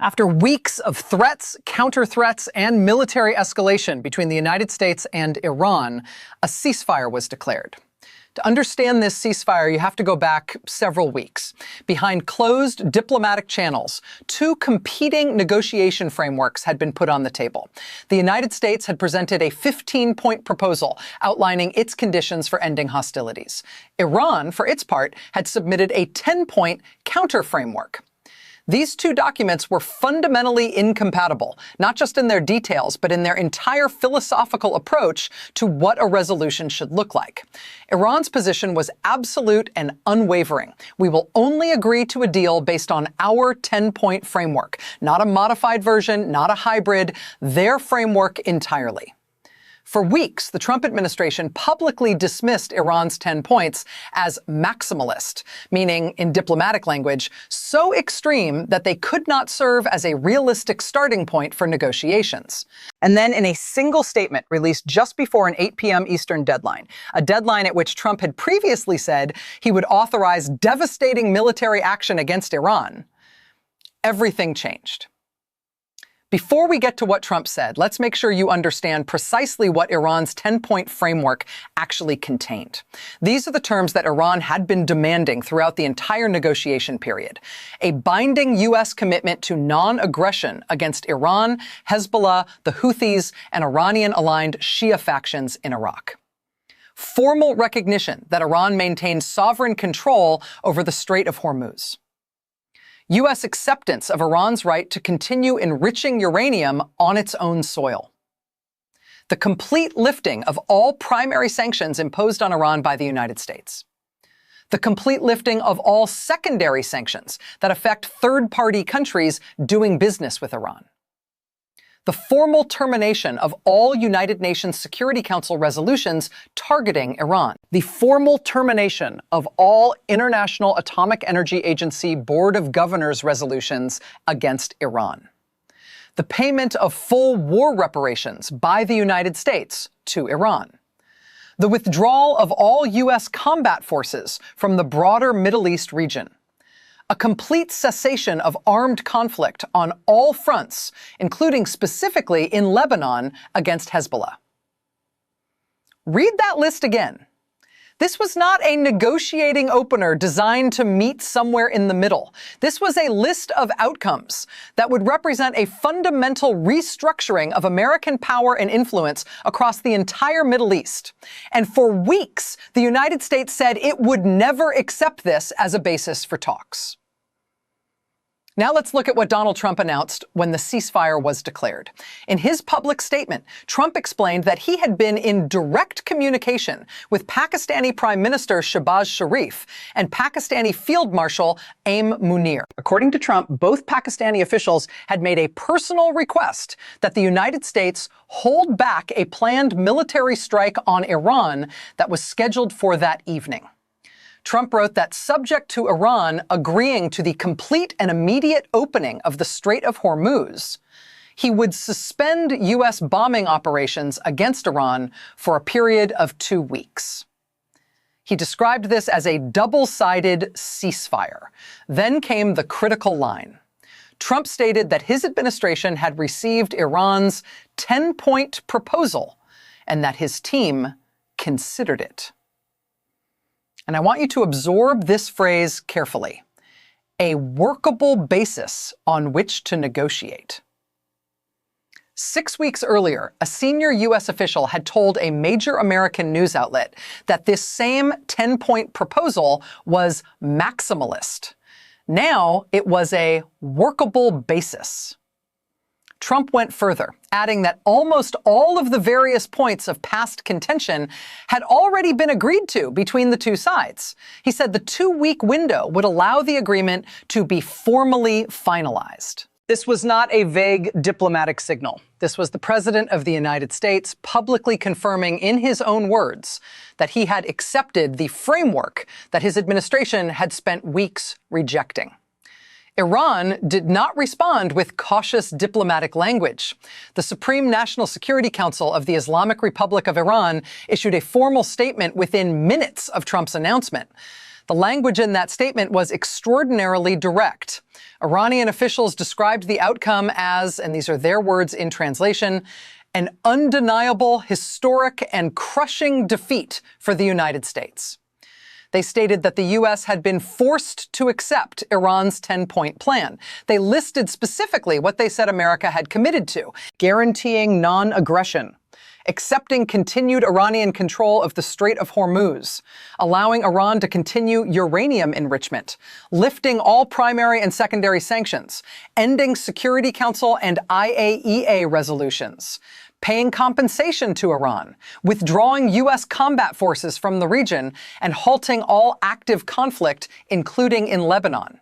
After weeks of threats, counter-threats, and military escalation between the United States and Iran, a ceasefire was declared. To understand this ceasefire, you have to go back several weeks. Behind closed diplomatic channels, two competing negotiation frameworks had been put on the table. The United States had presented a 15-point proposal outlining its conditions for ending hostilities. Iran, for its part, had submitted a 10-point counter-framework. These two documents were fundamentally incompatible, not just in their details, but in their entire philosophical approach to what a resolution should look like. Iran's position was absolute and unwavering. We will only agree to a deal based on our 10-point framework, not a modified version, not a hybrid, their framework entirely. For weeks, the Trump administration publicly dismissed Iran's 10 points as maximalist, meaning, in diplomatic language, so extreme that they could not serve as a realistic starting point for negotiations. And then in a single statement released just before an 8 p.m. Eastern deadline, a deadline at which Trump had previously said he would authorize devastating military action against Iran, everything changed. Before we get to what Trump said, let's make sure you understand precisely what Iran's 10-point framework actually contained. These are the terms that Iran had been demanding throughout the entire negotiation period. A binding U.S. commitment to non-aggression against Iran, Hezbollah, the Houthis, and Iranian-aligned Shia factions in Iraq. Formal recognition that Iran maintains sovereign control over the Strait of Hormuz. U.S. acceptance of Iran's right to continue enriching uranium on its own soil. The complete lifting of all primary sanctions imposed on Iran by the United States. The complete lifting of all secondary sanctions that affect third-party countries doing business with Iran. The formal termination of all United Nations Security Council resolutions targeting Iran. The formal termination of all International Atomic Energy Agency Board of Governors resolutions against Iran. The payment of full war reparations by the United States to Iran. The withdrawal of all U.S. combat forces from the broader Middle East region. A complete cessation of armed conflict on all fronts, including specifically in Lebanon against Hezbollah. Read that list again. This was not a negotiating opener designed to meet somewhere in the middle. This was a list of outcomes that would represent a fundamental restructuring of American power and influence across the entire Middle East. And for weeks, the United States said it would never accept this as a basis for talks. Now let's look at what Donald Trump announced when the ceasefire was declared. In his public statement, Trump explained that he had been in direct communication with Pakistani Prime Minister Shehbaz Sharif and Pakistani Field Marshal Aim Munir. According to Trump, both Pakistani officials had made a personal request that the United States hold back a planned military strike on Iran that was scheduled for that evening. Trump wrote that subject to Iran agreeing to the complete and immediate opening of the Strait of Hormuz, he would suspend U.S. bombing operations against Iran for a period of 2 weeks. He described this as a double-sided ceasefire. Then came the critical line. Trump stated that his administration had received Iran's 10-point proposal and that his team considered it. And I want you to absorb this phrase carefully. A workable basis on which to negotiate. 6 weeks earlier, a senior U.S. official had told a major American news outlet that this same 10-point proposal was maximalist. Now it was a workable basis. Trump went further, adding that almost all of the various points of past contention had already been agreed to between the two sides. He said the 2-week window would allow the agreement to be formally finalized. This was not a vague diplomatic signal. This was the President of the United States publicly confirming in his own words that he had accepted the framework that his administration had spent weeks rejecting. Iran did not respond with cautious diplomatic language. The Supreme National Security Council of the Islamic Republic of Iran issued a formal statement within minutes of Trump's announcement. The language in that statement was extraordinarily direct. Iranian officials described the outcome as, and these are their words in translation, an undeniable, historic, and crushing defeat for the United States. They stated that the U.S. had been forced to accept Iran's 10-point plan. They listed specifically what they said America had committed to: guaranteeing non-aggression, accepting continued Iranian control of the Strait of Hormuz, allowing Iran to continue uranium enrichment, lifting all primary and secondary sanctions, ending Security Council and IAEA resolutions, paying compensation to Iran, withdrawing U.S. combat forces from the region, and halting all active conflict, including in Lebanon.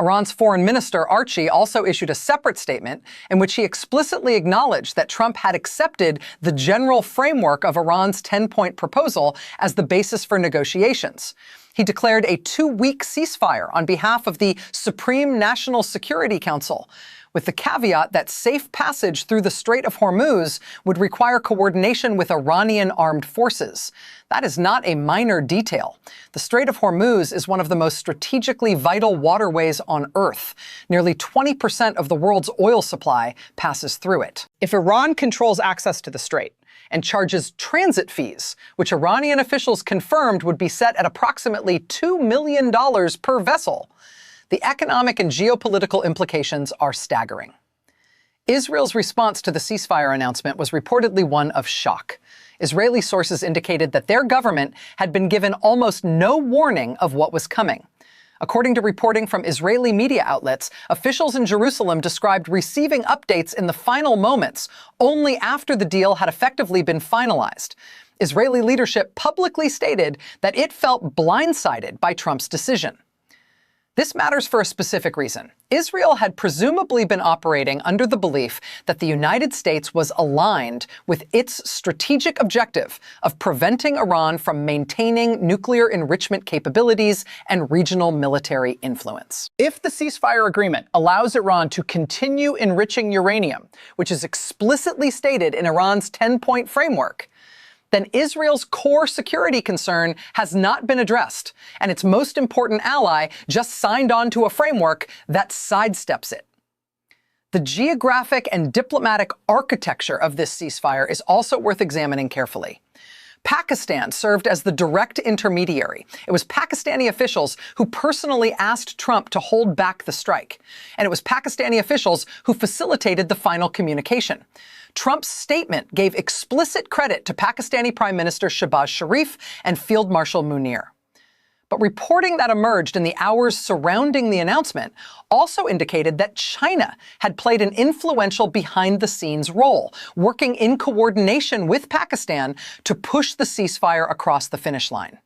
Iran's foreign minister, Archie, also issued a separate statement in which he explicitly acknowledged that Trump had accepted the general framework of Iran's 10-point proposal as the basis for negotiations. He declared a 2-week ceasefire on behalf of the Supreme National Security Council, with the caveat that safe passage through the Strait of Hormuz would require coordination with Iranian armed forces. That is not a minor detail. The Strait of Hormuz is one of the most strategically vital waterways on Earth. Nearly 20% of the world's oil supply passes through it. If Iran controls access to the strait and charges transit fees, which Iranian officials confirmed would be set at approximately $2 million per vessel, the economic and geopolitical implications are staggering. Israel's response to the ceasefire announcement was reportedly one of shock. Israeli sources indicated that their government had been given almost no warning of what was coming. According to reporting from Israeli media outlets, officials in Jerusalem described receiving updates in the final moments, only after the deal had effectively been finalized. Israeli leadership publicly stated that it felt blindsided by Trump's decision. This matters for a specific reason. Israel had presumably been operating under the belief that the United States was aligned with its strategic objective of preventing Iran from maintaining nuclear enrichment capabilities and regional military influence. If the ceasefire agreement allows Iran to continue enriching uranium, which is explicitly stated in Iran's 10-point framework, then Israel's core security concern has not been addressed, and its most important ally just signed on to a framework that sidesteps it. The geographic and diplomatic architecture of this ceasefire is also worth examining carefully. Pakistan served as the direct intermediary. It was Pakistani officials who personally asked Trump to hold back the strike, and it was Pakistani officials who facilitated the final communication. Trump's statement gave explicit credit to Pakistani Prime Minister Shehbaz Sharif and Field Marshal Munir. But reporting that emerged in the hours surrounding the announcement also indicated that China had played an influential behind-the-scenes role, working in coordination with Pakistan to push the ceasefire across the finish line.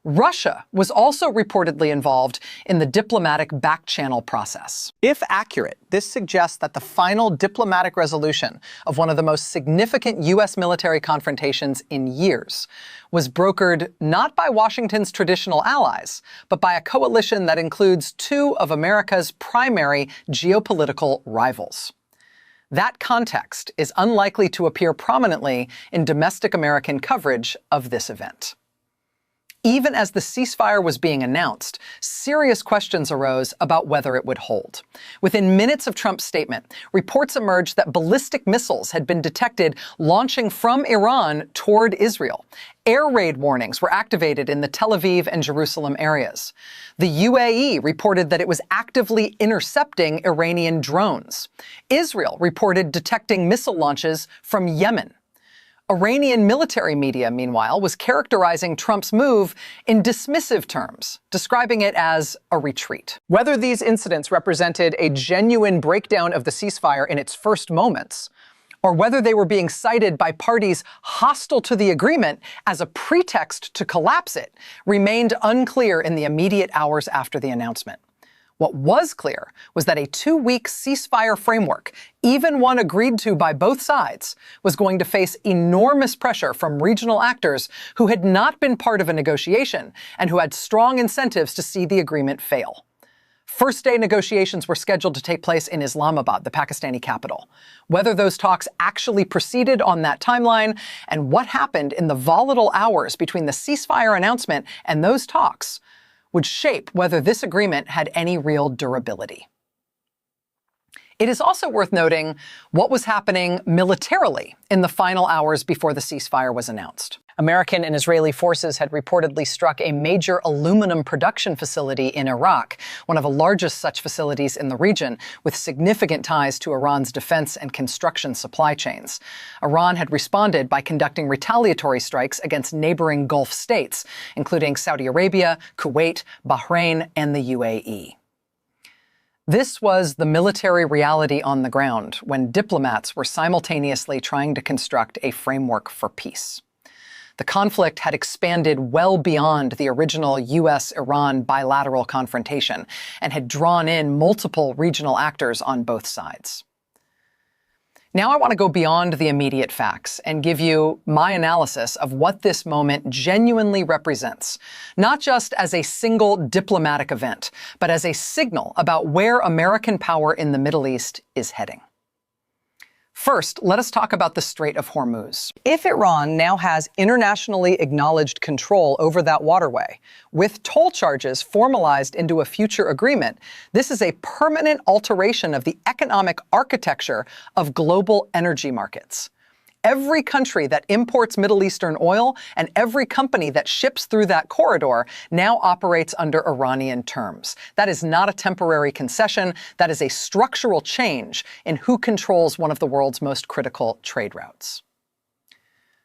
Russia was also reportedly involved in the diplomatic back-channel process. If accurate, this suggests that the final diplomatic resolution of one of the most significant U.S. military confrontations in years was brokered not by Washington's traditional allies, but by a coalition that includes two of America's primary geopolitical rivals. That context is unlikely to appear prominently in domestic American coverage of this event. Even as the ceasefire was being announced, serious questions arose about whether it would hold. Within minutes of Trump's statement, reports emerged that ballistic missiles had been detected launching from Iran toward Israel. Air raid warnings were activated in the Tel Aviv and Jerusalem areas. The UAE reported that it was actively intercepting Iranian drones. Israel reported detecting missile launches from Yemen. Iranian military media, meanwhile, was characterizing Trump's move in dismissive terms, describing it as a retreat. Whether these incidents represented a genuine breakdown of the ceasefire in its first moments, or whether they were being cited by parties hostile to the agreement as a pretext to collapse it, remained unclear in the immediate hours after the announcement. What was clear was that a 2-week ceasefire framework, even one agreed to by both sides, was going to face enormous pressure from regional actors who had not been part of a negotiation and who had strong incentives to see the agreement fail. First-day negotiations were scheduled to take place in Islamabad, the Pakistani capital. Whether those talks actually proceeded on that timeline and what happened in the volatile hours between the ceasefire announcement and those talks would shape whether this agreement had any real durability. It is also worth noting what was happening militarily in the final hours before the ceasefire was announced. American and Israeli forces had reportedly struck a major aluminum production facility in Iraq, one of the largest such facilities in the region, with significant ties to Iran's defense and construction supply chains. Iran had responded by conducting retaliatory strikes against neighboring Gulf states, including Saudi Arabia, Kuwait, Bahrain, and the UAE. This was the military reality on the ground when diplomats were simultaneously trying to construct a framework for peace. The conflict had expanded well beyond the original US-Iran bilateral confrontation and had drawn in multiple regional actors on both sides. Now I want to go beyond the immediate facts and give you my analysis of what this moment genuinely represents, not just as a single diplomatic event, but as a signal about where American power in the Middle East is heading. First, let us talk about the Strait of Hormuz. If Iran now has internationally acknowledged control over that waterway, with toll charges formalized into a future agreement, this is a permanent alteration of the economic architecture of global energy markets. Every country that imports Middle Eastern oil and every company that ships through that corridor now operates under Iranian terms. That is not a temporary concession. That is a structural change in who controls one of the world's most critical trade routes.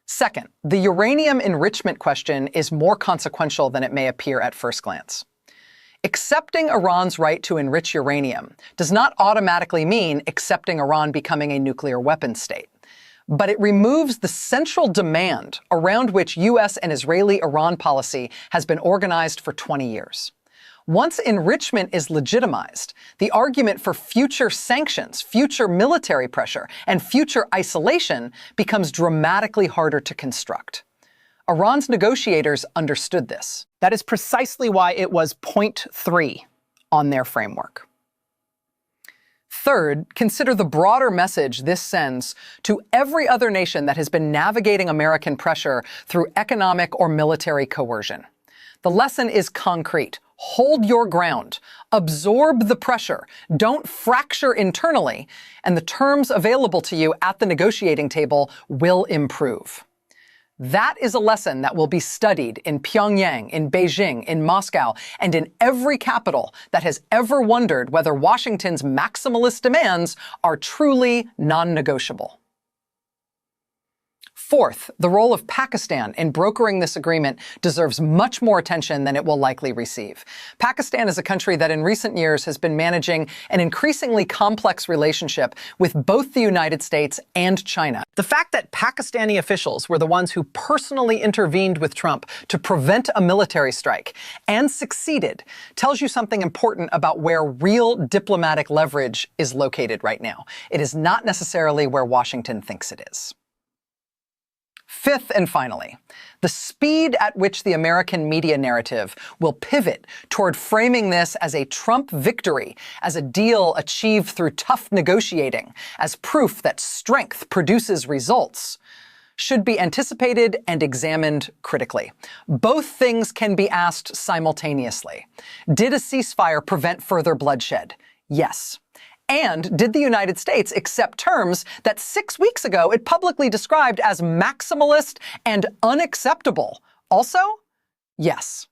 Second, the uranium enrichment question is more consequential than it may appear at first glance. Accepting Iran's right to enrich uranium does not automatically mean accepting Iran becoming a nuclear weapons state. But it removes the central demand around which US and Israeli Iran policy has been organized for 20 years. Once enrichment is legitimized, the argument for future sanctions, future military pressure, and future isolation becomes dramatically harder to construct. Iran's negotiators understood this. That is precisely why it was point 3 on their framework. Third, consider the broader message this sends to every other nation that has been navigating American pressure through economic or military coercion. The lesson is concrete. Hold your ground. Absorb the pressure. Don't fracture internally, and the terms available to you at the negotiating table will improve. That is a lesson that will be studied in Pyongyang, in Beijing, in Moscow, and in every capital that has ever wondered whether Washington's maximalist demands are truly non-negotiable. Fourth, the role of Pakistan in brokering this agreement deserves much more attention than it will likely receive. Pakistan is a country that in recent years has been managing an increasingly complex relationship with both the United States and China. The fact that Pakistani officials were the ones who personally intervened with Trump to prevent a military strike and succeeded tells you something important about where real diplomatic leverage is located right now. It is not necessarily where Washington thinks it is. Fifth and finally, the speed at which the American media narrative will pivot toward framing this as a Trump victory, as a deal achieved through tough negotiating, as proof that strength produces results, should be anticipated and examined critically. Both things can be asked simultaneously. Did a ceasefire prevent further bloodshed? Yes. And did the United States accept terms that 6 weeks ago it publicly described as maximalist and unacceptable? Also, yes.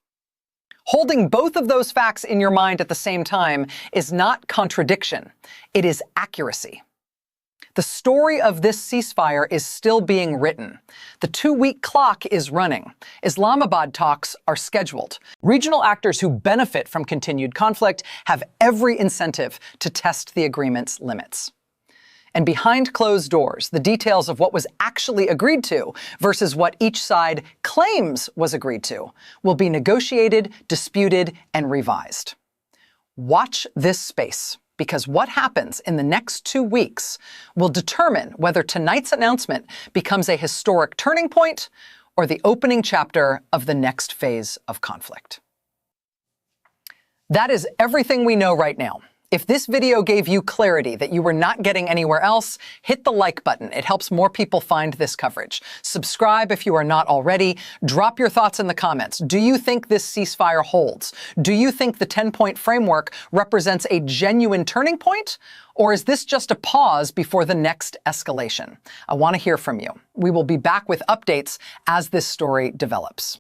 Holding both of those facts in your mind at the same time is not contradiction, it is accuracy. The story of this ceasefire is still being written. The 2-week clock is running. Islamabad talks are scheduled. Regional actors who benefit from continued conflict have every incentive to test the agreement's limits. And behind closed doors, the details of what was actually agreed to versus what each side claims was agreed to will be negotiated, disputed, and revised. Watch this space, because what happens in the next 2 weeks will determine whether tonight's announcement becomes a historic turning point or the opening chapter of the next phase of conflict. That is everything we know right now. If this video gave you clarity that you were not getting anywhere else, hit the like button. It helps more people find this coverage. Subscribe if you are not already. Drop your thoughts in the comments. Do you think this ceasefire holds? Do you think the 10-point framework represents a genuine turning point? Or is this just a pause before the next escalation? I want to hear from you. We will be back with updates as this story develops.